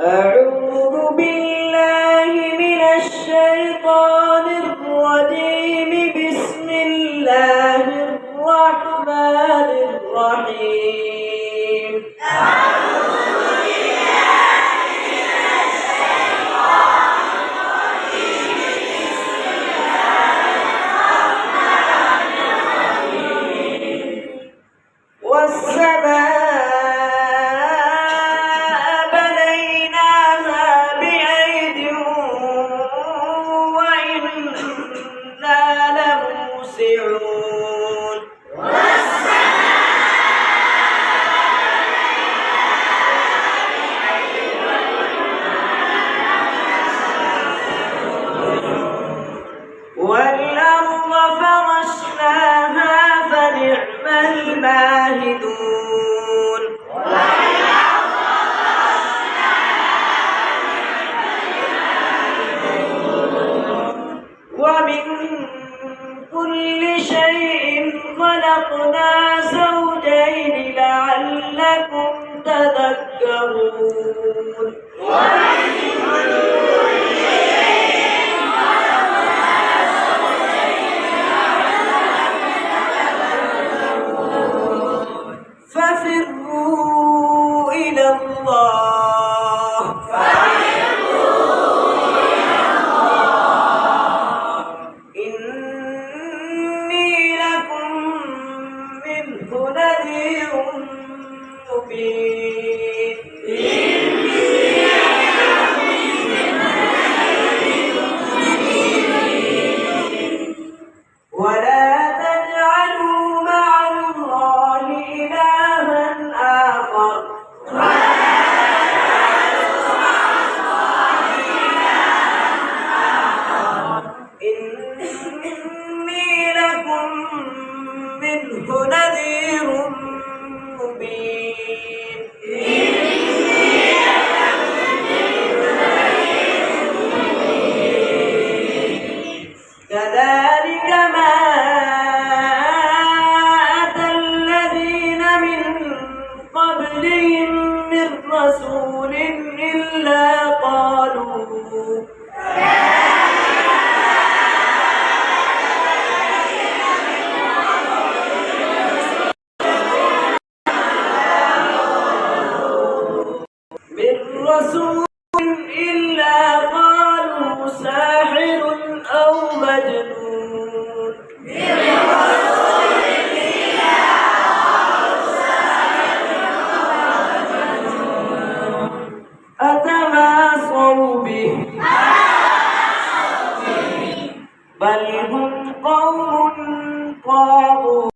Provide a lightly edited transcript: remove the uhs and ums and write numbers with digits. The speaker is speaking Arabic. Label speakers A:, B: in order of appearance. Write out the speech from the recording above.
A: أعوذ بالله من الشيطان الرجيم. بسم الله الرحمن الرحيم. أعوذ بالله من الشيطان الرجيم. بسم الله الرحمن الرحيم. والسماء والأرض فرشناها فنعم الماهدون. ومن كل شيء خلقنا زوجين لعلكم تذكرون. ففروا إلى الله. إني لكم منه نذير مبين. ولا تجعلوا مع الله إلها آخر. إني لكم منه نذير مبين. كذلك ما أتى الذين من قبلهم من رسول إلا قالوا ساحر أو مجنون. أتواصوا به بل هم قوم طاغون.